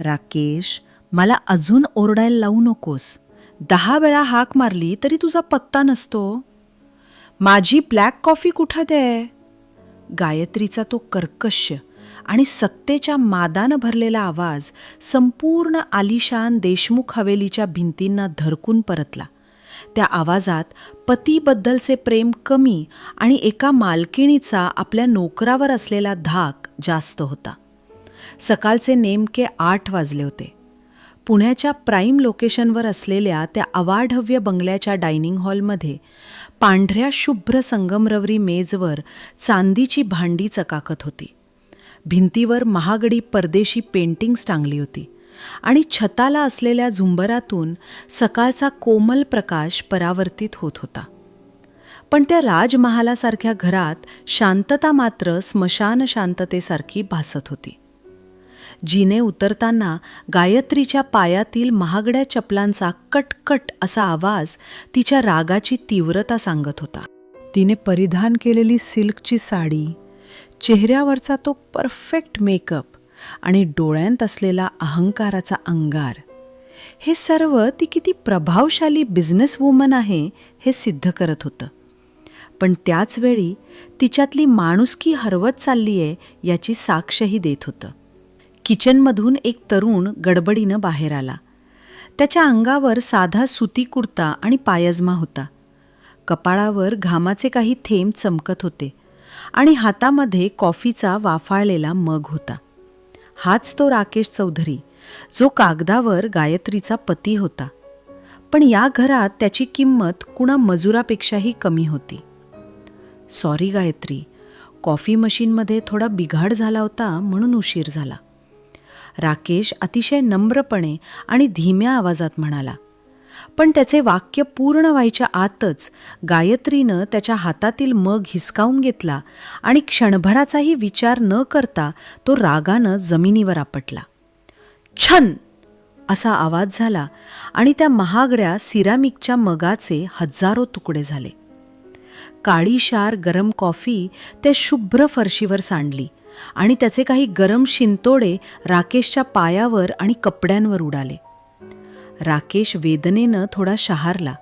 राकेश, मला अजून ओरडायला लावू नकोस. 10 वेळा हाक मारली तरी तुझा पत्ता नसतो. माझी ब्लॅक कॉफी कुठं दे? गायत्रीचा तो कर्कश आणि सत्तेच्या मादानं भरलेला आवाज संपूर्ण आलिशान देशमुख हवेलीच्या भिंतींना धरकून परतला. त्या आवाजात पतीबद्दलचे प्रेम कमी आणि एका मालकिणीचा आपल्या नोकरावर असलेला धाक जास्त होता. सकाळचे नेमके 8 वाजले होते. पुण्याच्या प्राईम लोकेशनवर असलेल्या त्या अवाढव्य बंगल्याच्या डायनिंग हॉलमध्ये पांढऱ्या शुभ्र संगमरवरी मेजवर चांदीची भांडी चकाकत होती. भिंतीवर महागडी परदेशी पेंटिंग्स टांगली होती आणि छताला असलेल्या झुंबरातून सकाळचा कोमल प्रकाश परावर्तित होत होता. पण त्या राजमहालासारख्या घरात शांतता मात्र स्मशान शांततेसारखी भासत होती. जिने उतरताना गायत्रीच्या पायातील महागड्या चपलांचा कटकट असा आवाज तिच्या रागाची तीव्रता सांगत होता. तिने परिधान केलेली सिल्कची साडी, चेहऱ्यावरचा तो परफेक्ट मेकअप आणि डोळ्यांत असलेला अहंकाराचा अंगार, हे सर्व ती किती प्रभावशाली बिझनेस वुमन आहे हे सिद्ध करत होतं. पण त्याचवेळी तिच्यातली माणुसकी हरवत चालली आहे याची साक्षही देत होतं. किचनमधून एक तरुण गडबडीनं बाहेर आला. त्याच्या अंगावर साधा सुती कुर्ता आणि पायजमा होता. कपाळावर घामाचे काही थेंब चमकत होते आणि हातामध्ये कॉफीचा वाफाळलेला मग होता. हाच तो राकेश चौधरी, जो कागदावर गायत्रीचा पती होता. पण या घरात त्याची किंमत कुणा मजुरापेक्षाही कमी होती. सॉरी गायत्री, कॉफी मशीनमध्ये थोडा बिघाड झाला होता म्हणून उशीर झाला. राकेश अतिशय नम्रपणे आणि धीम्या आवाजात म्हणाला. पण त्याचे वाक्य पूर्ण व्हायच्या आतच गायत्रीनं त्याच्या हातातील मग हिसकावून घेतला आणि क्षणभराचाही विचार न करता तो रागानं जमिनीवर आपटला. छन असा आवाज झाला आणि त्या महागड्या सिरामिकच्या मगाचे हजारो तुकडे झाले. काळीशार गरम कॉफी त्या शुभ्र फरशीवर सांडली आणि त्याचे काही गरम शिंतोडे राकेशच्या पायावर आणि कपड्यांवर उडाले. राकेश वेदनेनं थोडा शहारला,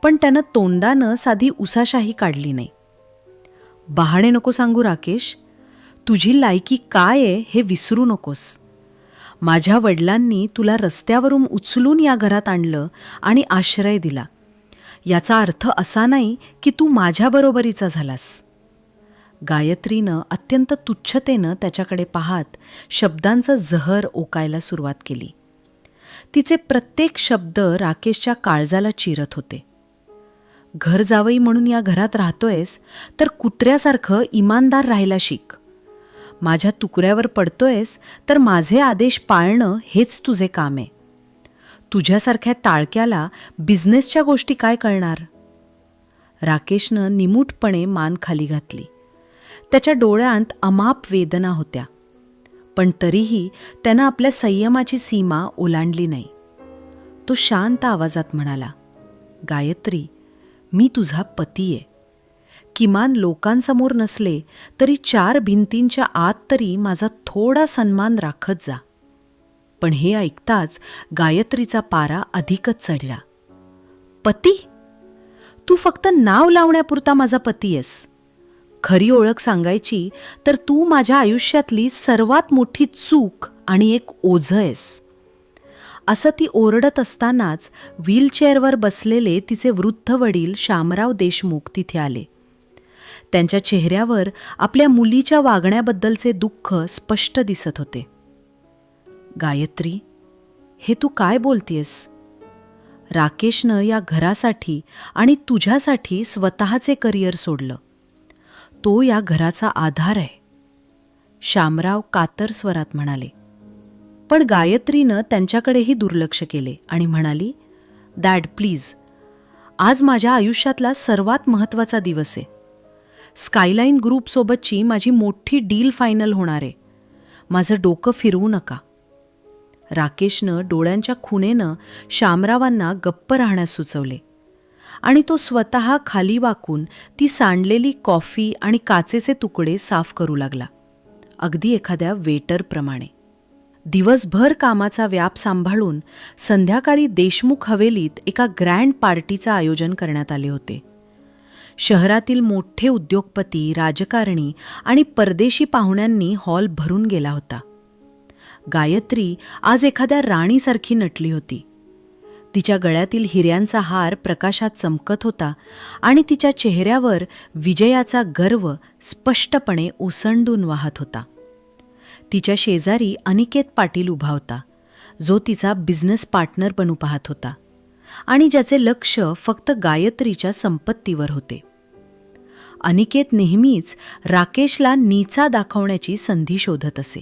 पण त्यानं तोंडानं साधी उसाशाही काढली नाही. बहाणे नको सांगू राकेश, तुझी लायकी काय आहे हे विसरू नकोस. माझ्या वडिलांनी तुला रस्त्यावरून उचलून या घरात आणलं आणि आश्रय दिला. याचा अर्थ असा नाही की तू माझ्याबरोबरीचा झालास. गायत्रीनं अत्यंत तुच्छतेनं त्याच्याकडे पाहत शब्दांचं जहर ओकायला सुरुवात केली. तिचे प्रत्येक शब्द राकेशच्या काळजाला चिरत होते. घर जावई म्हणून या घरात राहतोयस तर कुत्र्यासारखं इमानदार राहायला शिक. माझ्या तुकड्यावर पडतोयस तर माझे आदेश पाळणं हेच तुझे काम आहे. तुझ्यासारख्या टाळक्याला बिझनेसच्या गोष्टी काय कळणार? राकेशनं निमूटपणे मान खाली घातली. त्याच्या डोळ्यांत अमाप वेदना होत्या, पण तरीही त्यानं आपल्या संयमाची सीमा ओलांडली नाही. तो शांत आवाजात म्हणाला, गायत्री, मी तुझा पती आहे. किमान लोकांसमोर नसले तरी 4 भिंतींच्या आत तरी माझा थोडा सन्मान राखत जा. पण हे ऐकताच गायत्रीचा पारा अधिकच चढला. पती? तू फक्त नाव लावण्यापुरता माझा पती आहेस. खरी ओळख सांगायची तर तू माझ्या आयुष्यातली सर्वात मोठी चूक आणि एक ओझं आहेस. असं ती ओरडत असतानाच व्हीलचेअरवर बसलेले तिचे वृद्ध वडील शामराव देशमुख तिथे आले. त्यांच्या चेहऱ्यावर आपल्या मुलीच्या वागण्याबद्दलचे दुःख स्पष्ट दिसत होते. गायत्री, हे तू काय बोलतेस? राकेशनं या घरासाठी आणि तुझ्यासाठी स्वतःचे करिअर सोडलं. तो या घराचा आधार आहे, शामराव कातर स्वरात म्हणाले. पण गायत्रीनं त्यांच्याकडेही दुर्लक्ष केले आणि म्हणाली, डॅड प्लीज, आज माझ्या आयुष्यातला सर्वात महत्त्वाचा दिवस आहे. स्कायलाईन ग्रुपसोबतची माझी मोठी डील फायनल होणार आहे. माझं डोकं फिरवू नका. राकेशनं डोळ्यांच्या खुणेनं शामरावांना गप्प राहण्यास सुचवले आणि तो स्वतः खाली वाकून ती सांडलेली कॉफी आणि काचेचे तुकडे साफ करू लागला, अगदी एखाद्या वेटरप्रमाणे. दिवसभर कामाचा व्याप सांभाळून संध्याकाळी देशमुख हवेलीत एका ग्रँड पार्टीचं आयोजन करण्यात आले होते. शहरातील मोठे उद्योगपती, राजकारणी आणि परदेशी पाहुण्यांनी हॉल भरून गेला होता. गायत्री आज एखाद्या राणीसारखी नटली होती. तिच्या गळ्यातील हिऱ्यांचा हार प्रकाशात चमकत होता आणि तिच्या चेहऱ्यावर विजयाचा गर्व स्पष्टपणे ओसंडून वाहत होता. तिच्या शेजारी अनिकेत पाटील उभा होता, जो तिचा बिझनेस पार्टनर बनू पाहत होता आणि ज्याचे लक्ष फक्त गायत्रीच्या संपत्तीवर होते. अनिकेत नेहमीच राकेशला नीचा दाखवण्याची संधी शोधत असे.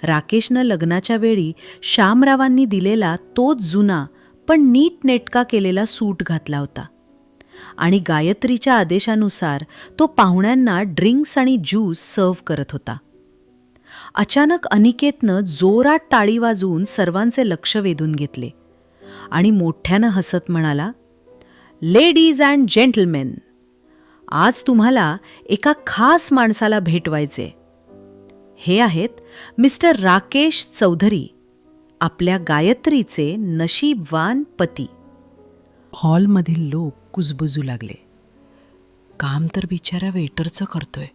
राकेशनं लग्नाच्या वेळी श्यामरावांनी दिलेला तोच जुना पण नीटनेटका केलेला सूट घातला होता आणि गायत्रीच्या आदेशानुसार तो पाहुण्यांना ड्रिंक्स आणि ज्यूस सर्व्ह करत होता. अचानक अनिकेतनं जोरात टाळी वाजवून सर्वांचे लक्ष वेधून घेतले आणि मोठ्यानं हसत म्हणाला, "लेडीज अँड जेंटलमेन, आज तुम्हाला एका खास माणसाला भेटवायचे. हे आहेत मिस्टर राकेश चौधरी, आपल्या गायत्रीचे नशीबवान पती." हॉलमधील लोक कुजबुजू लागले. काम तर बिचारा वेटरचं करतोय,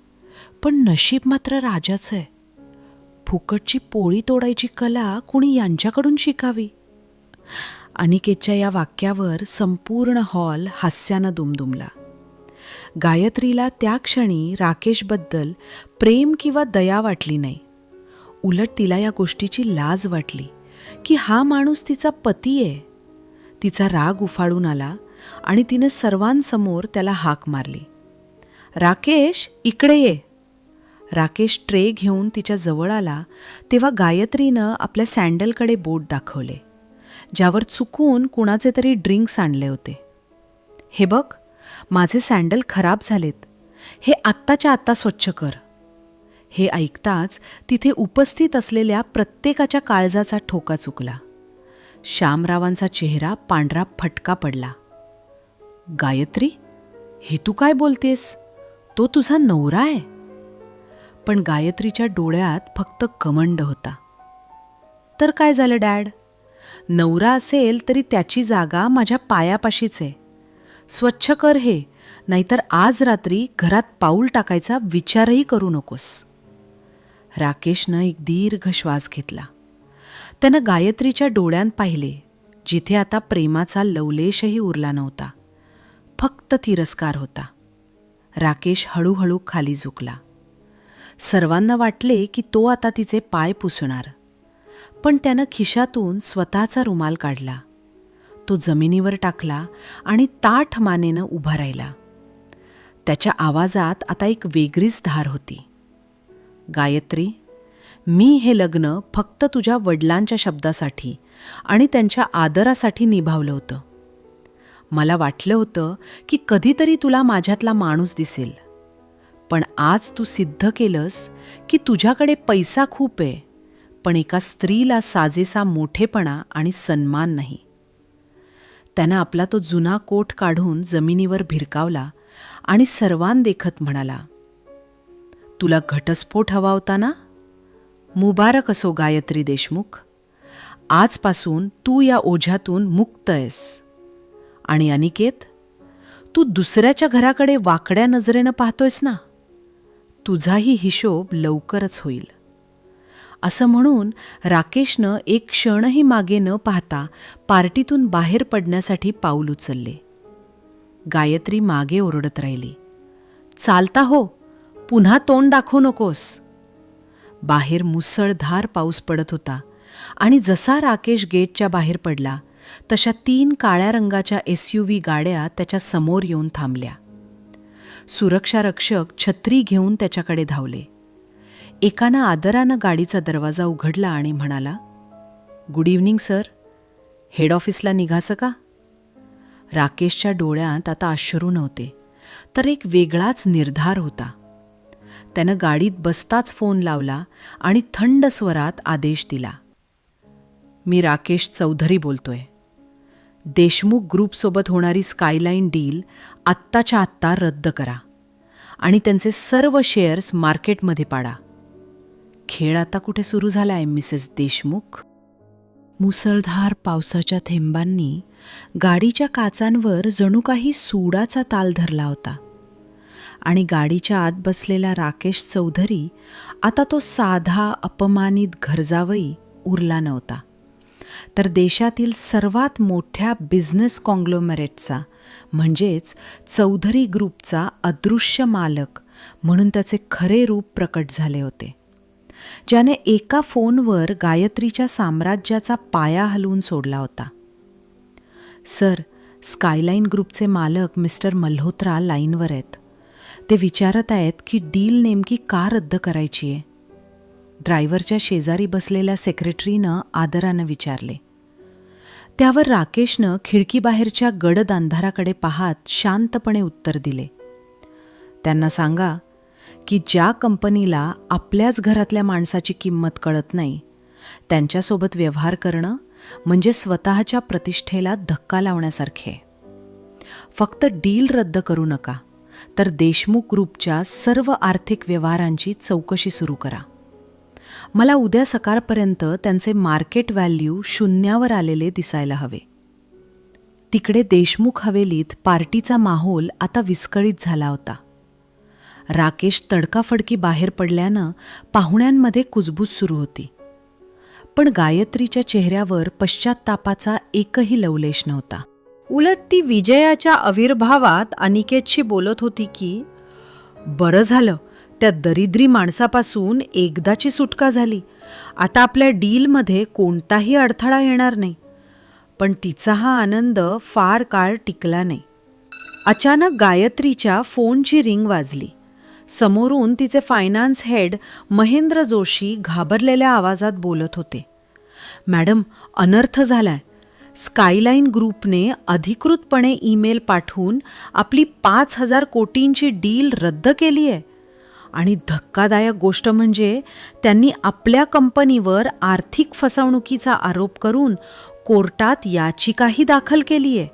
पण नशीब मात्र राजाचं आहे. फुकटची पोळी तोडायची कला कुणी यांच्याकडून शिकावी. अनिकेतच्या या वाक्यावर संपूर्ण हॉल हास्यानं दुमदुमला. गायत्रीला त्या क्षणी राकेशबद्दल प्रेम किंवा दया वाटली नाही. उलट तिला या गोष्टीची लाज वाटली की हा माणूस तिचा पती आहे. तिचा राग उफाळून आला आणि तिने सर्वांसमोर त्याला हाक मारली, "राकेश, इकडे ये." राकेश ट्रे घेऊन तिच्या जवळ आला तेव्हा गायत्रीनं आपल्या सँडलकडे बोट दाखवले, ज्यावर चुकून कुणाचे तरी ड्रिंक्स आणले होते. "हे बघ, माझे सँडल खराब झालेत. हे आत्ताच्या आत्ता स्वच्छ कर." हे ऐकताच तिथे उपस्थित असलेल्या प्रत्येकाच्या काळजाचा ठोका चुकला. श्यामरावांचा चेहरा पांढरा फटका पडला. "गायत्री, हे तू काय बोलतेस? तो तुझा नवरा आहे." पण गायत्रीच्या डोळ्यात फक्त घमंड होता. "तर काय झालं डॅड? नवरा असेल तरी त्याची जागा माझ्या पायापाशीच आहे. स्वच्छ कर हे, नाहीतर आज रात्री घरात पाऊल टाकायचा विचारही करू नकोस." राकेशनं एक दीर्घ श्वास घेतला. त्यानं गायत्रीच्या डोळ्यांत पाहिले, जिथे आता प्रेमाचा लवलेशही उरला नव्हता, फक्त तिरस्कार होता. राकेश हळूहळू खाली झुकला. सर्वांना वाटले की तो आता तिचे पाय पुसणार, पण त्यानं खिशातून स्वतःचा रुमाल काढला. तो जमिनीवर टाकला आणि ताठ मानेनं उभा राहिला. त्याच्या आवाजात आता एक वेगळीच धार होती. "गायत्री, मी हे लग्न फक्त तुझ्या वडिलांच्या शब्दासाठी आणि त्यांच्या आदरासाठी निभावलं होतं. मला वाटलं होतं की कधीतरी तुला माझ्यातला माणूस दिसेल, पण आज तू सिद्ध केलंस की तुझ्याकडे पैसा खूप आहे, पण एका स्त्रीला साजेसा मोठेपणा आणि सन्मान नाही." त्यानं आपला तो जुना कोट काढून जमिनीवर भिरकावला आणि सर्वांदेखत म्हणाला, "तुला घटस्फोट हवा होता ना? मुबारक असो गायत्री देशमुख. आजपासून तू या ओझ्यातून मुक्त आहेस. आणि अनिकेत, तू दुसऱ्याच्या घराकडे वाकड्या नजरेनं पाहतोयस ना? तुझाही हिशोब लवकरच होईल." असं म्हणून राकेशनं एक क्षणही मागे न पाहता पार्टीतून बाहेर पडण्यासाठी पाऊल उचलले. गायत्री मागे ओरडत राहिली, "चालता हो, पुन्हा तोंड दाखवू नकोस." बाहेर मुसळधार पाऊस पडत होता आणि जसा राकेश गेटच्या बाहेर पडला तशा 3 काळ्या रंगाच्या SUV गाड्या त्याच्या समोर येऊन थांबल्या. सुरक्षा रक्षक छत्री घेऊन त्याच्याकडे धावले. एकानं आदरानं गाडीचा दरवाजा उघडला आणि म्हणाला, "गुड इव्हनिंग सर, हेड ऑफिसला निघाचं का?" राकेशच्या डोळ्यात आता अश्रू नव्हते, तर एक वेगळाच निर्धार होता. त्यानं गाडीत बसताच फोन लावला आणि थंड स्वरात आदेश दिला, "मी राकेश चौधरी बोलतोय. देशमुख ग्रुपसोबत होणारी स्कायलाईन डील आत्ताच्या आत्ता रद्द करा आणि त्यांचे सर्व शेअर्स मार्केटमध्ये पाडा. खेळ आता कुठे सुरू झालाय मिसेस देशमुख. मुसळधार पावसाच्या थेंबांनी गाडीच्या काचांवर जणू काही सूडाचा ताल धरला होता आणि गाडीच्या आत बसलेला राकेश चौधरी आता तो साधा अपमानित घरजावई उरला नव्हता, तर देशातील सर्वात मोठ्या बिझनेस कॉंग्लोमरेटचा म्हणजेच चौधरी ग्रुपचा अदृश्य मालक म्हणून त्याचे खरे रूप प्रकट झाले होते, ज्याने एका फोनवर गायत्रीच्या साम्राज्याचा पाया हलवून सोडला होता. सर, स्कायलाईन ग्रुपचे मालक मिस्टर मल्होत्रा लाईनवर आहेत. ते विचारत आहेत की डील नेमकी का रद्द करायची आहे. ड्रायव्हरच्या शेजारी बसलेल्या सेक्रेटरीनं आदरानं विचारले. त्यावर राकेशनं खिडकीबाहेरच्या गडद अंधाराकडे पाहत शांतपणे उत्तर दिले. त्यांना सांगा की ज्या कंपनीला आपल्याच घरातल्या माणसाची किंमत कळत नाही, त्यांच्यासोबत व्यवहार करणं म्हणजे स्वतःच्या प्रतिष्ठेला धक्का लावण्यासारखे. फक्त डील रद्द करू नका, तर देशमुख ग्रुपच्या सर्व आर्थिक व्यवहारांची चौकशी सुरू करा. मला उद्या सकाळपर्यंत त्यांचे मार्केट व्हॅल्यू शून्यावर आलेले दिसायला हवे. तिकडे देशमुख हवेलीत पार्टीचा माहोल आता विस्कळीत झाला होता. राकेश तडकाफडकी बाहेर पडल्यानं पाहुण्यांमध्ये कुजबूज सुरू होती, पण गायत्रीच्या चेहऱ्यावर पश्चात्तापाचा एकही लवलेश नव्हता. उलट ती विजयाच्या आविर्भावात अनिकेतशी बोलत होती की बरं झालं, त्या दरिद्री माणसापासून एकदाची सुटका झाली. आता आपल्या डीलमध्ये कोणताही अडथळा येणार नाही. पण तिचा हा आनंद फार काळ टिकला नाही. अचानक गायत्रीच्या फोनची रिंग वाजली. समोरून तिचे फायनान्स हेड महेंद्र जोशी घाबरलेल्या आवाजात बोलत होते. मॅडम, अनर्थ झालाय. स्कायलाईन ग्रुपने अधिकृतपणे ईमेल पाठवून आपली 5,000 कोटींची डील रद्द केली आहे. आणि धक्कादायक गोष्ट म्हणजे त्यांनी आपल्या कंपनीवर आर्थिक फसवणुकीचा आरोप करून कोर्टात याचिकाही दाखल केली आहे.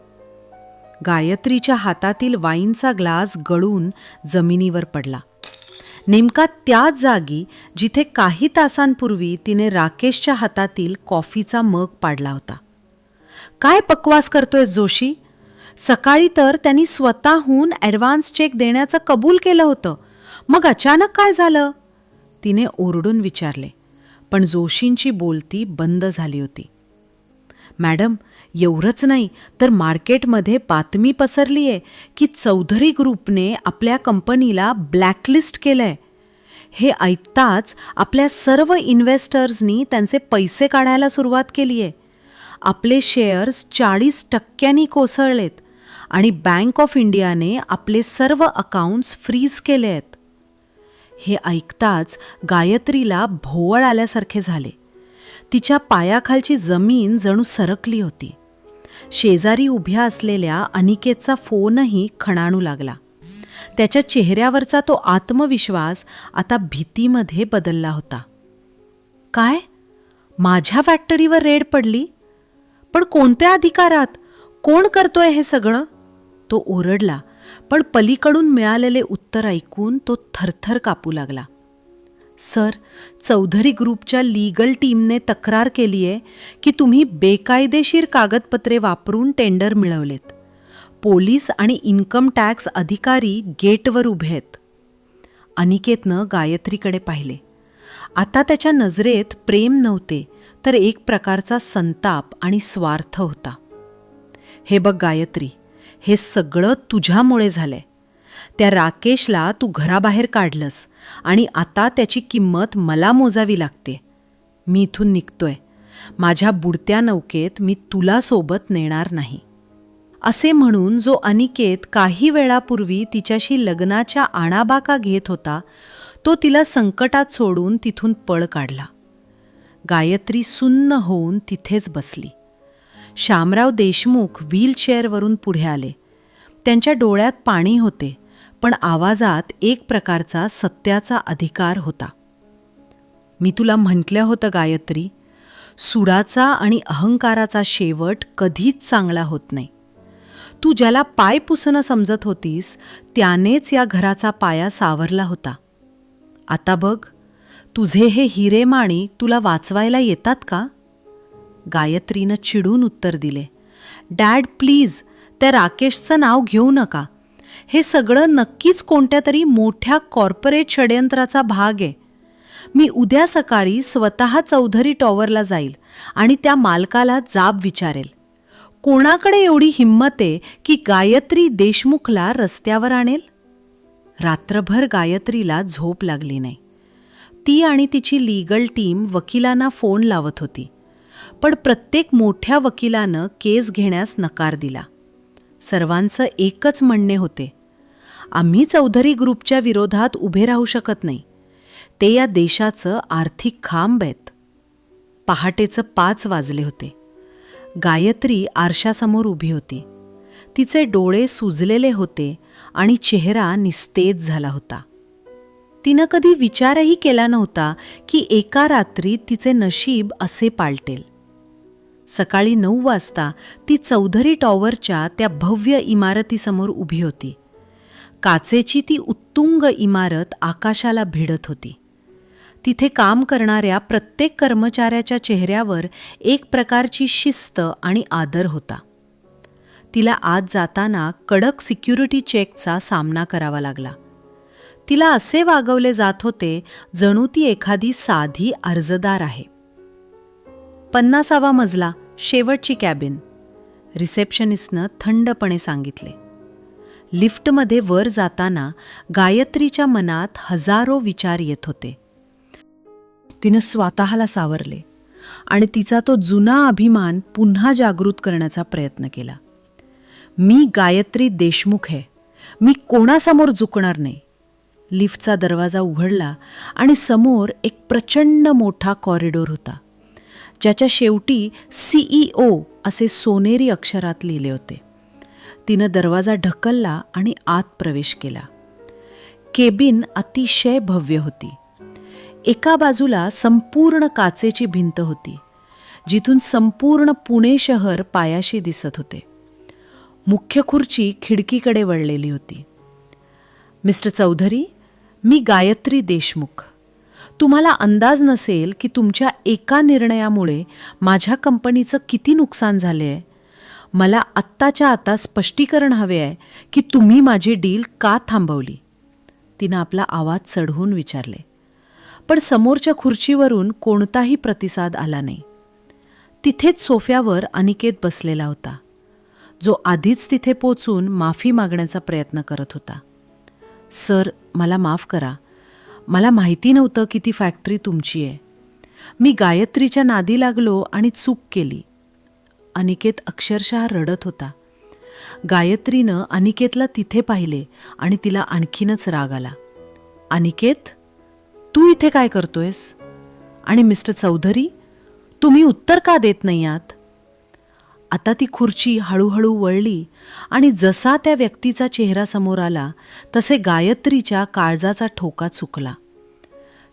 गायत्रीच्या हातातील वाईनचा ग्लास गळून जमिनीवर पडला, नेमका त्याच जागी जिथे काही तासांपूर्वी तिने राकेशच्या हातातील कॉफीचा मग पाडला होता. काय पक्वास करतोय जोशी? सकाळी तर त्यांनी स्वतःहून ॲडव्हान्स चेक देण्याचं कबूल केलं होतं, मग अचानक काय झालं? तिने ओरडून विचारले, पण जोशींची बोलती बंद झाली होती. मॅडम, एवढंच नाही तर मार्केटमध्ये बातमी पसरली आहे की चौधरी ग्रुपने आपल्या कंपनीला ब्लॅकलिस्ट केलंय. हे ऐकताच आपल्या सर्व इन्व्हेस्टर्सनी त्यांचे पैसे काढायला सुरुवात केली आहे. आपले शेअर्स 40% कोसळलेत आणि बँक ऑफ इंडियाने आपले सर्व अकाउंट्स फ्रीज केले आहेत. हे ऐकताच गायत्रीला भोवळ आल्यासारखे झाले. तिच्या पायाखालची जमीन जणू सरकली होती. शेजारी उभ्या असलेल्या अनिकेतचा फोनही खणाणू लागला. त्याच्या चेहऱ्यावरचा तो आत्मविश्वास आता भीतीमध्ये बदलला होता. काय? माझ्या फॅक्टरीवर रेड पडली? पण कोणत्या अधिकारात? कोण करतोय हे सगळं? तो ओरडला, पण पलीकडून मिळालेले उत्तर ऐकून तो थरथर कापू लागला. सर, चौधरी ग्रुपच्या लीगल टीमने तक्रार केली आहे की तुम्ही बेकायदेशीर कागदपत्रे वापरून टेंडर मिळवलेत. पोलीस आणि इन्कम टॅक्स अधिकारी गेटवर उभे आहेत. अनिकेतनं गायत्रीकडे पाहिले. आता त्याच्या नजरेत प्रेम नव्हते, तर एक प्रकारचा संताप आणि स्वार्थ होता. हे बघ गायत्री, हे सगळं तुझ्यामुळे झालंय. त्या राकेशला तू घराबाहेर काढलंस आणि आता त्याची किंमत मला मोजावी लागते. मी इथून निघतोय. माझ्या बुडत्या नौकेत मी तुला सोबत नेणार नाही. असे म्हणून जो अनिकेत काही वेळापूर्वी तिच्याशी लग्नाच्या आणाबाका घेत होता, तो तिला संकटात सोडून तिथून पळ काढला. गायत्री सुन्न होऊन तिथेच बसली. शामराव देशमुख व्हीलचेअरवरून पुढे आले. त्यांच्या डोळ्यात पाणी होते, पण आवाजात एक प्रकारचा सत्याचा अधिकार होता. मी तुला म्हटलं होतं गायत्री, सुडाचा आणि अहंकाराचा शेवट कधीच चांगला होत नाही. तू ज्याला पाय पुसणं समजत होतीस त्यानेच या घराचा पाया सावरला होता. आता बघ, तुझे हे हिरेमाणी तुला वाचवायला येतात का? गायत्रीनं चिडून उत्तर दिले, डॅड प्लीज, त्या राकेशचं नाव घेऊ नका. हे सगळं नक्कीच कोणत्या तरी मोठ्या कॉर्पोरेट षड्यंत्राचा भाग आहे. मी उद्या सकाळी स्वतः चौधरी टॉवरला जाईल आणि त्या मालकाला जाब विचारेल. कोणाकडे एवढी हिंमत आहे की गायत्री देशमुखला रस्त्यावर आणेल? रात्रभर गायत्रीला झोप लागली नाही. ती आणि तिची लीगल टीम वकिलांना फोन लावत होती, पण प्रत्येक मोठ्या वकिलानं केस घेण्यास नकार दिला. सर्वांचं एकच म्हणणे होते, आम्ही चौधरी ग्रुपच्या विरोधात उभे राहू शकत नाही. ते या देशाचं आर्थिक खांब आहेत. पहाटेचं 5 वाजले होते. गायत्री आरशासमोर उभी होती. तिचे डोळे सुजलेले होते आणि चेहरा निस्तेज झाला होता. तिनं कधी विचारही केला नव्हता की एका रात्रीत तिचे नशीब असे पालटेल. सकाळी 9 वाजता ती चौधरी टॉवरच्या त्या भव्य इमारतीसमोर उभी होती. काचेची ती उत्तुंग इमारत आकाशाला भिडत होती. तिथे काम करणाऱ्या प्रत्येक कर्मचाऱ्याच्या चेहऱ्यावर एक प्रकारची शिस्त आणि आदर होता. तिला आत जाताना कडक सिक्युरिटी चेकचा सामना करावा लागला. तिला असे वागवले जात होते जणू ती एखादी साधी अर्जदार आहे. 50वा मजला, शेवटची कॅबिन, रिसेप्शनिस्टनं थंडपणे सांगितले. लिफ्टमध्ये वर जाताना गायत्रीच्या मनात हजारो विचार येत होते. तिनं स्वतःला सावरले आणि तिचा तो जुना अभिमान पुन्हा जागृत करण्याचा प्रयत्न केला. मी गायत्री देशमुख आहे. मी कोणासमोर झुकणार नाही. लिफ्टचा दरवाजा उघडला आणि समोर एक प्रचंड मोठा कॉरिडॉर होता, ज्याच्या शेवटी CEO असे सोनेरी अक्षरात लिहिले होते. तिनं दरवाजा ढकलला आणि आत प्रवेश केला. केबिन अतिशय भव्य होती. एका बाजूला संपूर्ण काचेची भिंत होती, जिथून संपूर्ण पुणे शहर पायाशी दिसत होते. मुख्य खुर्ची खिडकीकडे वळलेली होती. मिस्टर चौधरी, मी गायत्री देशमुख. तुम्हाला अंदाज नसेल की तुमच्या एका निर्णयामुळे माझ्या कंपनीचं किती नुकसान झाले आहे. मला आत्ताच्या आता स्पष्टीकरण हवे आहे की तुम्ही माझी डील का थांबवली. तिनं आपला आवाज चढवून विचारले, पण समोरच्या खुर्चीवरून कोणताही प्रतिसाद आला नाही. तिथेच सोफ्यावर अनिकेत बसलेला होता, जो आधीच तिथे पोचून माफी मागण्याचा प्रयत्न करत होता. सर, मला माफ करा. मला माहिती नव्हतं की ती फॅक्टरी तुमची आहे. मी गायत्रीच्या नादी लागलो आणि चूक केली. अनिकेत अक्षरशः रडत होता. गायत्रीनं अनिकेतला तिथे पाहिले आणि तिला आणखीनच राग आला. अनिकेत, तू इथे काय करतोयस? आणि मिस्टर चौधरी, तुम्ही उत्तर का देत नाही आहात? आता ती खुर्ची हळूहळू वळली आणि जसा त्या व्यक्तीचा चेहरा समोर आला तसे गायत्रीच्या काळजाचा ठोका चुकला.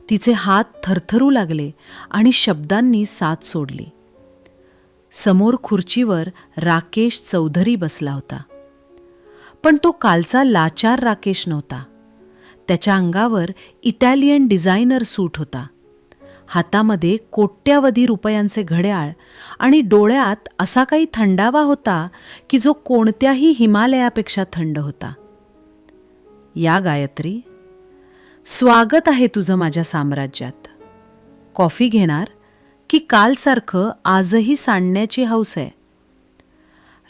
तिचे हात थरथरू लागले आणि शब्दांनी साथ सोडली. समोर खुर्चीवर राकेश चौधरी बसला होता. पण तो कालचा लाचार राकेश नव्हता. त्याच्या अंगावर इटालियन डिझायनर सूट होता. हातामध्ये कोट्यावधी रुपयांचे घड्याळ आणि डोळ्यात असा काही थंडावा होता की जो कोणत्याही हिमालयापेक्षा थंड होता. या गायत्री, स्वागत आहे तुझं माझ्या साम्राज्यात. कॉफी घेणार की कालसारखं आजही सांडण्याची हौस आहे?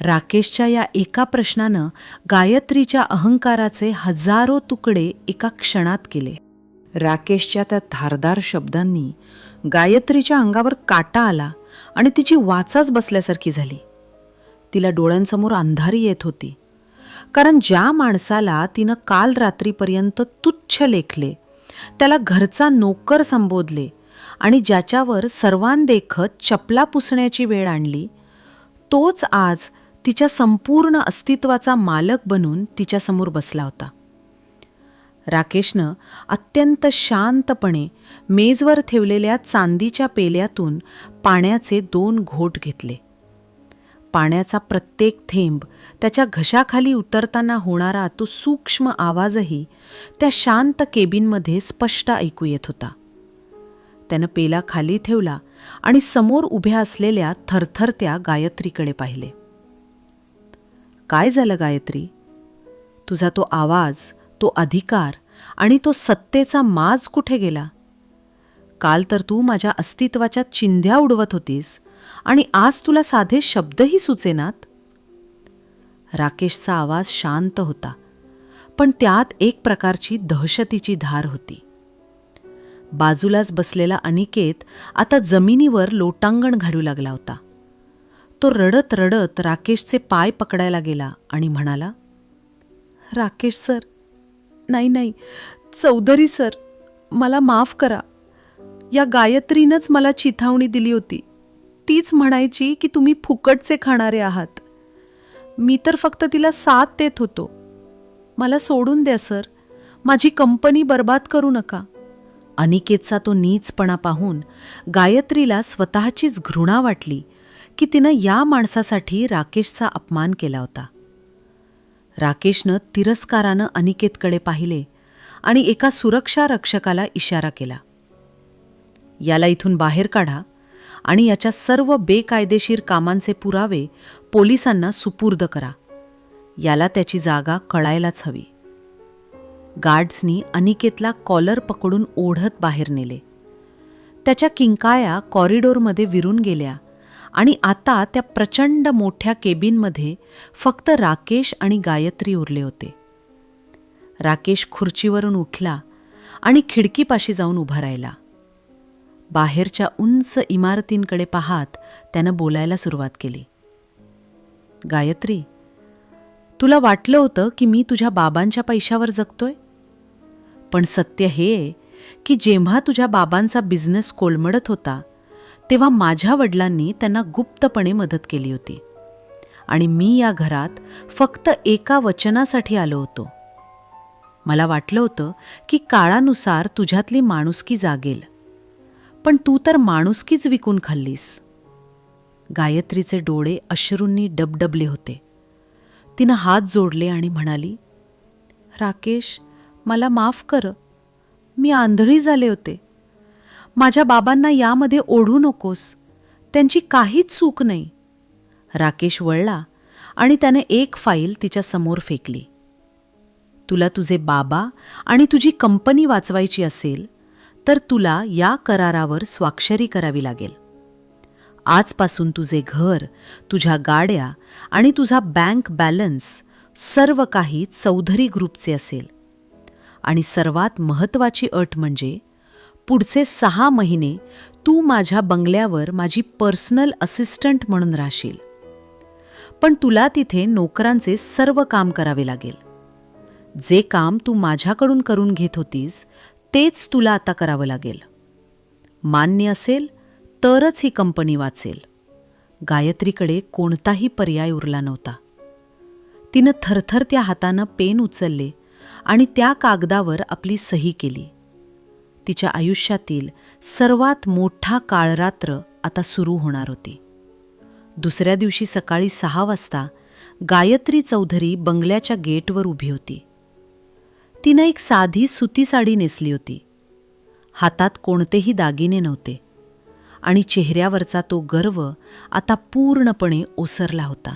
राकेशच्या या एका प्रश्नानं गायत्रीच्या अहंकाराचे हजारो तुकडे एका क्षणात केले. राकेशच्या त्या धारदार शब्दांनी गायत्रीच्या अंगावर काटा आला आणि तिची वाचाच बसल्यासारखी झाली. तिला डोळ्यांसमोर अंधारी येत होती, कारण ज्या माणसाला तिनं काल रात्रीपर्यंत तुच्छ लेखले, त्याला घरचा नोकर संबोधले आणि ज्याच्यावर सर्वांदेखत चपला पुसण्याची वेळ आणली, तोच आज तिच्या संपूर्ण अस्तित्वाचा मालक बनून तिच्यासमोर बसला होता. राकेशनं अत्यंत शांतपणे मेजवर ठेवलेल्या चांदीच्या पेल्यातून पाण्याचे 2 घोट घेतले. पाण्याचा प्रत्येक थेंब त्याच्या घशाखाली उतरताना होणारा तो सूक्ष्म आवाजही त्या शांत केबिनमध्ये स्पष्ट ऐकू येत होता. त्यानं पेला खाली ठेवला आणि समोर उभ्या असलेल्या थरथरत्या गायत्रीकडे पाहिले. काय झालं गायत्री? तुझा तो आवाज, तो अधिकार आणि तो सत्तेचा माज कुठे गेला? काल तर तू माझ्या अस्तित्वाच्या चिंध्या उडवत होतीस आणि आज तुला साधे शब्दही सुचेनात. राकेशचा आवाज शांत होता, पण त्यात एक प्रकारची दहशतीची धार होती. बाजूलाच बसलेला अनिकेत आता जमिनीवर लोटांगण घालू लागला होता. तो रडत रडत राकेशचे पाय पकडायला गेला आणि म्हणाला, राकेश सर, नाही, चौधरी सर, मला माफ करा. या गायत्रीनंच मला चिथावणी दिली होती. तीच म्हणायची की तुम्ही फुकटचे खाणारे आहात. मी तर फक्त तिला साथ देत होतो. मला सोडून द्या सर, माझी कंपनी बर्बाद करू नका. अनिकेतचा तो नीचपणा पाहून गायत्रीला स्वतःचीच घृणा वाटली की तिनं या माणसासाठी राकेशचा अपमान केला होता. राकेशनं तिरस्कारानं अनिकेतकडे पाहिले आणि एका सुरक्षा रक्षकाला इशारा केला. याला इथून बाहेर काढा आणि याच्या सर्व बेकायदेशीर कामांचे पुरावे पोलिसांना सुपूर्द करा. याला त्याची जागा कळायलाच हवी. गार्ड्सनी अनिकेतला कॉलर पकडून ओढत बाहेर नेले. त्याच्या किंकाळ्या कॉरिडॉरमध्ये विरून गेल्या आणि आता त्या प्रचंड मोठ्या केबिनमध्ये फक्त राकेश आणि गायत्री उरले होते. राकेश खुर्चीवरून उठला आणि खिडकीपाशी जाऊन उभा राहिला. बाहेरच्या उंच इमारतींकडे पाहत त्यानं बोलायला सुरुवात केली. गायत्री, तुला वाटलं होतं की मी तुझ्या बाबांच्या पैशावर जगतोय, पण सत्य हे आहे की जेव्हा तुझ्या बाबांचा बिझनेस कोलमडत होता तेव्हा माझ्या वडिलांनी त्यांना गुप्तपणे मदत केली होती आणि मी या घरात फक्त एका वचनासाठी आलो होतो. मला वाटलं होतं की काळानुसार तुझ्यातली माणुसकी जागेल, पण तू तर माणुसकीच विकून खाल्लीस. गायत्रीचे डोळे अश्रूंनी डबडबले होते. तिनं हात जोडले आणि म्हणाली, राकेश, मला माफ कर. मी आंधळी झाले होते. माझ्या बाबांना यामध्ये ओढू नकोस. त्यांची काहीच चूक नाही. राकेश वळला आणि त्याने एक फाईल तिच्या समोर फेकली. तुला तुझे बाबा आणि तुझी कंपनी वाचवायची असेल तर तुला या करारावर स्वाक्षरी करावी लागेल. आजपासून तुझे घर, तुझ्या गाड्या आणि तुझा बँक बॅलन्स सर्व काही चौधरी ग्रुपचे असेल. आणि सर्वात महत्त्वाची अट म्हणजे पुढचे 6 महिने तू माझ्या बंगल्यावर माझी पर्सनल असिस्टंट म्हणून राहशील. पण तुला तिथे नोकरांचे सर्व काम करावे लागेल. जे काम तू माझ्याकडून करून घेत होतीस तेच तुला आता करावं लागेल. मान्य असेल तरच ही कंपनी वाचेल. गायत्रीकडे कोणताही पर्याय उरला नव्हता. तिनं थरथरत्या हातानं पेन उचलले आणि त्या कागदावर आपली सही केली. तिच्या आयुष्यातील सर्वात मोठा काळरात्र आता सुरू होणार होती. दुसऱ्या दिवशी सकाळी 6 वाजता गायत्री चौधरी बंगल्याच्या गेटवर उभी होती. तिनं एक साधी सुती साडी नेसली होती. हातात कोणतेही दागिने नव्हते आणि चेहऱ्यावरचा तो गर्व आता पूर्णपणे ओसरला होता.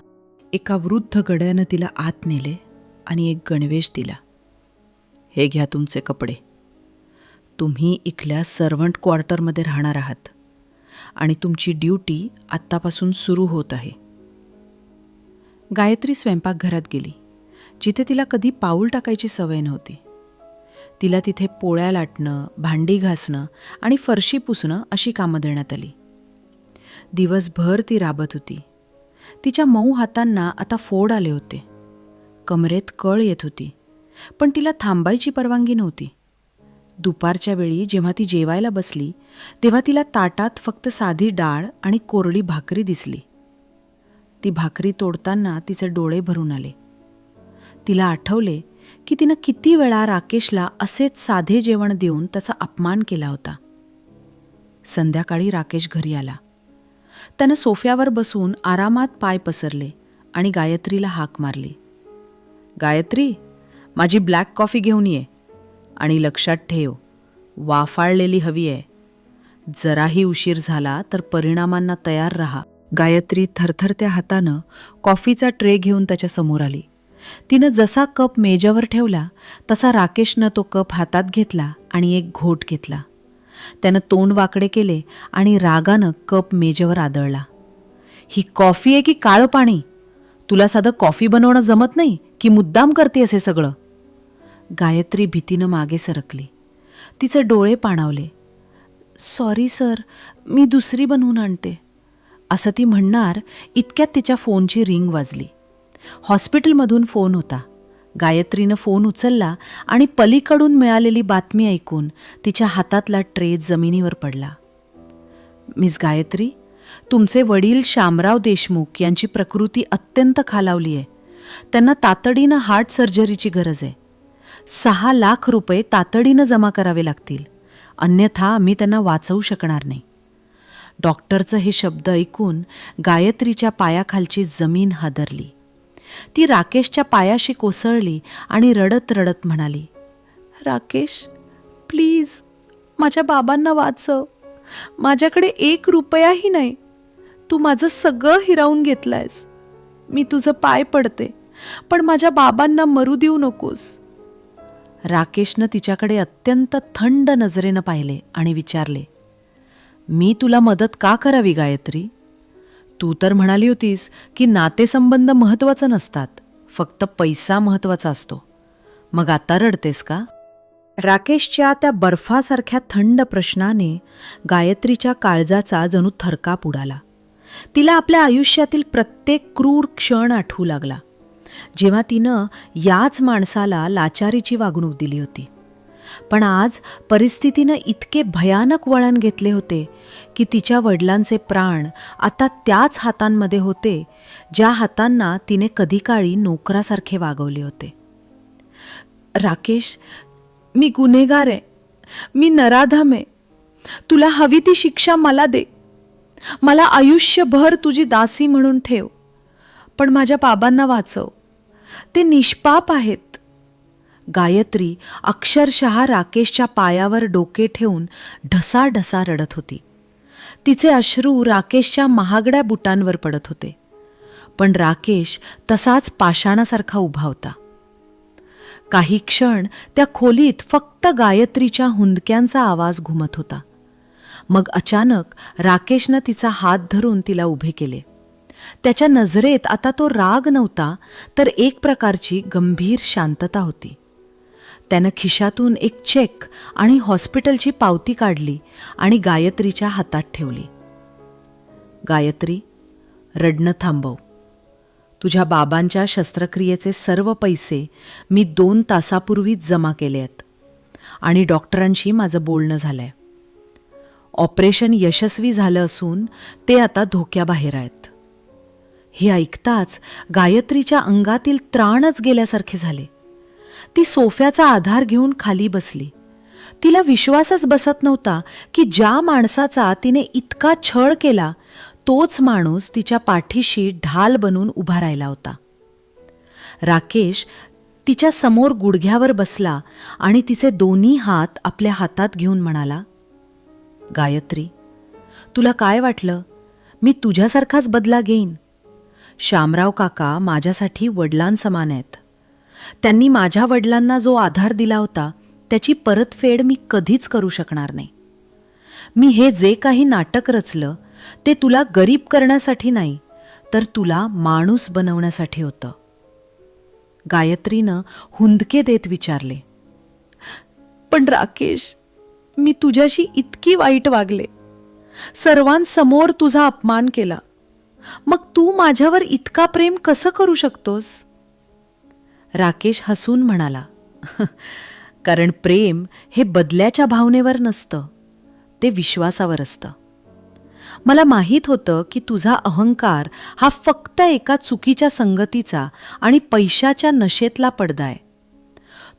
एका वृद्ध गड्यानं तिला आत नेले आणि एक गणवेश दिला. हे घ्या तुमचे कपडे. तुम्ही इथल्या सर्वंट क्वार्टरमध्ये राहणार आहात आणि तुमची ड्युटी आत्तापासून सुरू होत आहे. गायत्री स्वयंपाकघरात गेली, जिथे तिला कधी पाऊल टाकायची सवय नव्हती. तिला तिथे पोळ्या लाटणं, भांडी घासणं आणि फरशी पुसणं अशी कामं देण्यात आली. दिवसभर ती राबत होती. तिच्या मऊ हातांना आता फोड आले होते. कमरेत कळ येत होती, पण तिला थांबायची परवानगी नव्हती. दुपारच्या वेळी जेव्हा ती जेवायला बसली तेव्हा तिला ताटात फक्त साधी डाळ आणि कोरडी भाकरी दिसली. ती भाकरी तोडताना तिचे डोळे भरून आले. तिला आठवले की तिनं किती वेळा राकेशला असेच साधे जेवण देऊन त्याचा अपमान केला होता. संध्याकाळी राकेश घरी आला. त्यानं सोफ्यावर बसून आरामात पाय पसरले आणि गायत्रीला हाक मारली. गायत्री, माझी ब्लॅक कॉफी घेऊन ये आणि लक्षात ठेव, वाफाळलेली हवी आहे. जराही उशीर झाला तर परिणामांना तयार राहा. गायत्री थरथरत्या हातानं कॉफीचा ट्रे घेऊन त्याच्या समोर आली. तिनं जसा कप मेजावर ठेवला तसा राकेशनं तो कप हातात घेतला आणि एक घोट घेतला. त्यानं तोंड वाकडे केले आणि रागानं कप मेजावर आदळला. ही कॉफी आहे की काळं पाणी? तुला साधं कॉफी बनवणं जमत नाही की मुद्दाम करते असे सगळं? गायत्री भीतीनं मागे सरकली. तिचे डोळे पाणावले. सॉरी सर, मी दुसरी बनवून आणते, असं ती म्हणणार इतक्यात तिच्या फोनची रिंग वाजली. हॉस्पिटलमधून फोन होता. गायत्रीनं फोन उचलला आणि पलीकडून मिळालेली बातमी ऐकून तिच्या हातातला ट्रे जमिनीवर पडला. मिस गायत्री, तुमचे वडील शामराव देशमुख यांची प्रकृती अत्यंत खालावली आहे. त्यांना तातडीनं हार्ट सर्जरीची गरज आहे. 6 लाख रुपये तातडीनं जमा करावे लागतील, अन्यथा आम्ही त्यांना वाचवू शकणार नाही. डॉक्टरचं हे शब्द ऐकून गायत्रीच्या पायाखालची जमीन हादरली. ती राकेशच्या पायाशी कोसळली आणि रडत रडत म्हणाली, राकेश प्लीज, माझ्या बाबांना वाचव. माझ्याकडे 1 रुपयाही नाही. तू माझं सगळं हिरावून घेतलंयस. मी तुझं पाय पडते, पण माझ्या बाबांना मरू देऊ नकोस. राकेशनं तिच्याकडे अत्यंत थंड नजरेनं पाहिले आणि विचारले, मी तुला मदत का करावी गायत्री? तू तर म्हणाली होतीस की नातेसंबंध महत्त्वाचं नसतात, फक्त पैसा महत्त्वाचा असतो. मग आता रडतेस का? राकेशच्या त्या बर्फासारख्या थंड प्रश्नाने गायत्रीच्या काळजाचा जणू थरकाप उडाला. तिला आपल्या आयुष्यातील प्रत्येक क्रूर क्षण आठवू लागला, जेव्हा तिनं याच माणसाला लाचारीची वागणूक दिली होती. पण आज परिस्थितीनं इतके भयानक वळण घेतले होते की तिच्या वडिलांचे प्राण आता त्याच हातांमध्ये होते, ज्या हातांना तिने कधी काळी नोकरासारखे वागवले होते. राकेश, मी गुन्हेगार आहे, मी नराधम आहे. तुला हवी ती शिक्षा मला दे. मला आयुष्यभर तुझी दासी म्हणून ठेव, पण माझ्या बाबांना वाचव. ते निष्पाप आहेत. गायत्री अक्षरशः राकेशच्या पायावर डोके ठेवून ढसाढसा रडत होती. तिचे अश्रू राकेशच्या महागड्या बुटांवर पडत होते, पण राकेश तसाच पाषाणासारखा उभा होता. काही क्षण त्या खोलीत फक्त गायत्रीच्या हुंदक्यांचा आवाज घुमत होता. मग अचानक राकेशनं तिचा हात धरून तिला उभे केले. त्याच्या नजरेत आता तो राग नव्हता, तर एक प्रकारची गंभीर शांतता होती. त्यानं खिशातून एक चेक आणि हॉस्पिटलची पावती काढली आणि गायत्रीच्या हातात ठेवली. गायत्री, रडणं थांबव. तुझ्या बाबांच्या शस्त्रक्रियेचे सर्व पैसे मी 2 तासापूर्वीच जमा केले आहेत आणि डॉक्टरांशी माझं बोलणं झालंय. ऑपरेशन यशस्वी झालं असून ते आता धोक्याबाहेर आहेत. हे ऐकताच गायत्रीच्या अंगातील त्राणच गेल्यासारखे झाले. ती सोफ्याचा आधार घेऊन खाली बसली. तिला विश्वासच बसत नव्हता की ज्या माणसाचा तिने इतका छळ केला तोच माणूस तिच्या पाठीशी ढाल बनून उभा राहिला होता. राकेश तिच्या समोर गुडघ्यावर बसला आणि तिचे दोन्ही हात आपल्या हातात घेऊन म्हणाला, गायत्री, तुला काय वाटलं मी तुझ्यासारखाच बदला घेईन? शामराव काका माझ्यासाठी वडिलांसमान आहेत. त्यांनी माझ्या वडिलांना जो आधार दिला होता त्याची परतफेड मी कधीच करू शकणार नाही. मी हे जे काही नाटक रचलं ते तुला गरीब करण्यासाठी नाही, तर तुला माणूस बनवण्यासाठी होतं. गायत्रीनं हुंदके देत विचारले, पण राकेश, मी तुझ्याशी इतकी वाईट वागले, सर्वांसमोर तुझा अपमान केला, मग तू माझ्यावर इतका प्रेम कसं करू शकतोस? राकेश हसून म्हणाला, कारण प्रेम हे बदल्याच्या भावनेवर नसतं, ते विश्वासावर असतं. मला माहीत होतं की तुझा अहंकार हा फक्त एका चुकीच्या संगतीचा आणि पैशाच्या नशेतला पडदा आहे.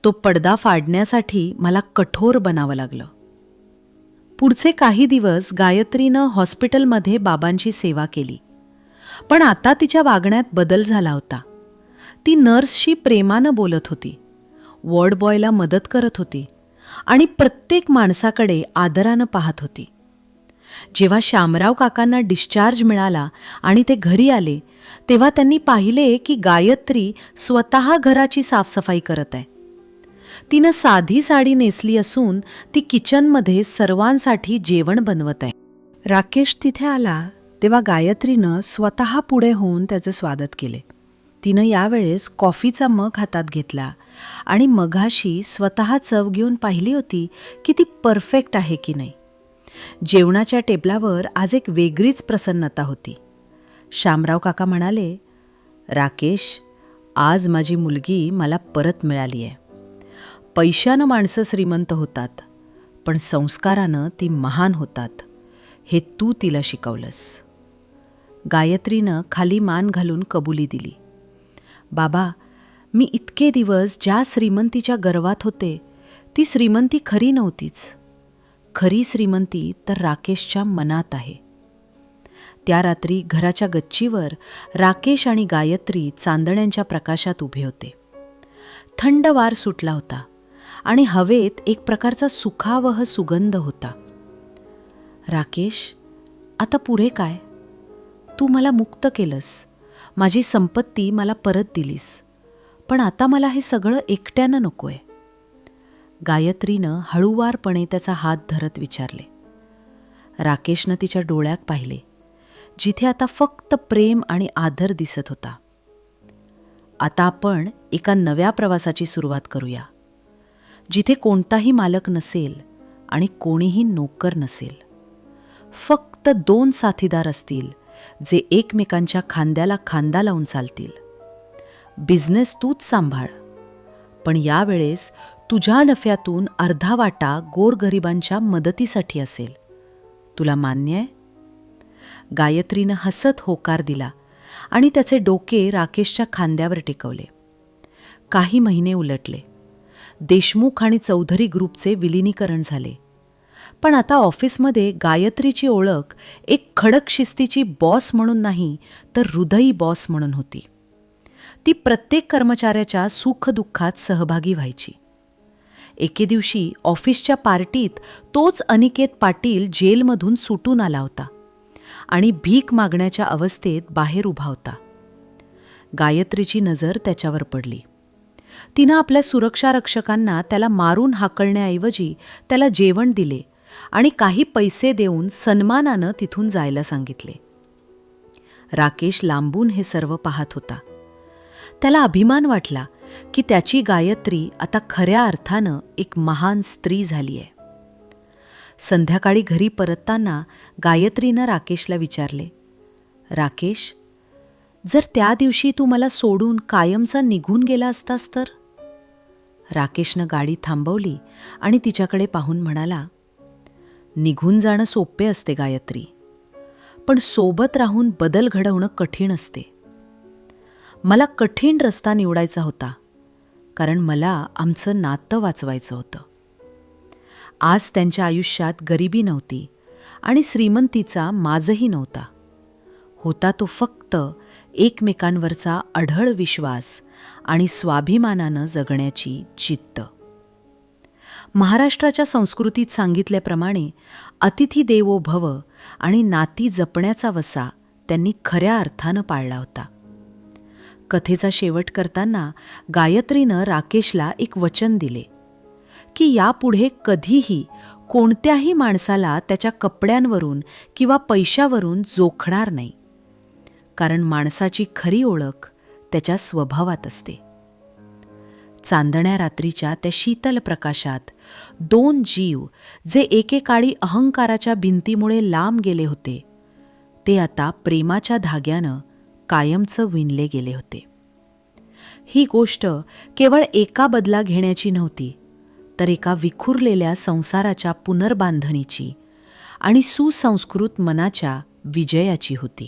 तो पडदा फाडण्यासाठी मला कठोर बनावं लागलं. पुढचे काही दिवस गायत्रीनं हॉस्पिटलमध्ये बाबांची सेवा केली, पण आता तिच्या वागण्यात बदल झाला होता. ती नर्सशी प्रेमानं बोलत होती, वॉर्ड बॉयला मदत करत होती आणि प्रत्येक माणसाकडे आदरानं पाहत होती. जेव्हा शामराव काकांना डिस्चार्ज मिळाला आणि ते घरी आले तेव्हा त्यांनी पाहिले की गायत्री स्वतः घराची साफसफाई करत आहे. तिनं साधी साडी नेसली असून ती किचनमध्ये सर्वांसाठी जेवण बनवत आहे. राकेश तिथे आला तेव्हा गायत्रीनं स्वतः पुढे होऊन त्याचे स्वागत केले. तिनं यावेळेस कॉफीचा मग हातात घेतला आणि मघाशी स्वतः चव घेऊन पाहिली होती की ती परफेक्ट आहे की नाही. जेवणाच्या टेबलावर आज एक वेगळीच प्रसन्नता होती. शामराव काका म्हणाले, राकेश, आज माझी मुलगी मला परत मिळाली आहे. पैशानं माणसं श्रीमंत होतात, पण संस्कारानं ती महान होतात, हे तू तिला शिकवलंस. गायत्रीनं खाली मान घालून कबुली दिली. बाबा, मी इतके दिवस ज्या श्रीमंतीच्या गर्वात होते ती श्रीमंती खरी नव्हतीच. खरी श्रीमंती तर राकेशच्या मनात आहे. त्या रात्री घराच्या गच्चीवर राकेश आणि गायत्री चांदण्यांच्या प्रकाशात उभे होते. थंड वार सुटला होता आणि हवेत एक प्रकारचा सुखावह सुगंध होता. राकेश, आता पुढे काय? तू मला मुक्त केलंस, माझी संपत्ती मला परत दिलीस, पण आता मला हे सगळं एकट्यानं नकोय. गायत्रीनं हळूवारपणे त्याचा हात धरत विचारले. राकेशनं तिच्या डोळ्यात पाहिले, जिथे आता फक्त प्रेम आणि आदर दिसत होता. आता आपण एका नव्या प्रवासाची सुरुवात करूया, जिथे कोणताही मालक नसेल आणि कोणीही नोकर नसेल. फक्त 2 साथीदार असतील जे एकमेकांच्या खांद्याला खांदा लावून चालतील. बिझनेस तूच सांभाळ, पण यावेळेस तुझ्या नफ्यातून अर्धा वाटा गोरगरिबांच्या मदतीसाठी असेल. तुला मान्य आहे? गायत्रीनं हसत होकार दिला आणि त्याचे डोके राकेशच्या खांद्यावर टेकवले. काही महिने उलटले. देशमुख आणि चौधरी ग्रुपचे विलिनीकरण झाले. पण आता ऑफिसमध्ये गायत्रीची ओळख एक खडक शिस्तीची बॉस म्हणून नाही, तर हृदयी बॉस म्हणून होती. ती प्रत्येक कर्मचाऱ्याच्या सुखदुःखात सहभागी व्हायची. एके दिवशी ऑफिसच्या पार्टीत तोच अनिकेत पाटील जेलमधून सुटून आला होता आणि भीक मागण्याच्या अवस्थेत बाहेर उभा होता. गायत्रीची नजर त्याच्यावर पडली. तिनं आपल्या सुरक्षारक्षकांना त्याला मारून हाकलण्याऐवजी त्याला जेवण दिले आणि काही पैसे देऊन सन्मानानं तिथून जायला सांगितले. राकेश लांबून हे सर्व पाहत होता. त्याला अभिमान वाटला की त्याची गायत्री आता खऱ्या अर्थानं एक महान स्त्री झाली आहे. संध्याकाळी घरी परतताना गायत्रीनं राकेशला विचारले, राकेश, जर त्या दिवशी तू मला सोडून कायमचा निघून गेला असतास तर? राकेशनं गाडी थांबवली आणि तिच्याकडे पाहून म्हणाला, निघून जाणं सोपे असते गायत्री, पण सोबत राहून बदल घडवणं कठीण असते. मला कठीण रस्ता निवडायचा होता, कारण मला आमचं नातं वाचवायचं होतं. आज त्यांच्या आयुष्यात गरिबी नव्हती आणि श्रीमंतीचा माजही नव्हता. होता तो फक्त एकमेकांवरचा अढळ विश्वास आणि स्वाभिमानानं जगण्याची जिद्द. महाराष्ट्राच्या संस्कृतीत सांगितल्याप्रमाणे अतिथी देवो भव आणि नाती जपण्याचा वसा त्यांनी खऱ्या अर्थानं पाळला होता. कथेचा शेवट करताना गायत्रीनं राकेशला एक वचन दिले की यापुढे कधीही कोणत्याही माणसाला त्याच्या कपड्यांवरून किंवा पैशावरून जोखणार नाही, कारण माणसाची खरी ओळख त्याच्या स्वभावात असते. चांदण्या रात्रीच्या त्या शीतल प्रकाशात 2 जीव जे एकेकाळी अहंकाराच्या भिंतीमुळे लांब गेले होते, ते आता प्रेमाच्या धाग्यानं कायमचं विणले गेले होते. ही गोष्ट केवळ एका बदला घेण्याची नव्हती, तर एका विखुरलेल्या संसाराच्या पुनर्बांधणीची आणि सुसंस्कृत मनाच्या विजयाची होती.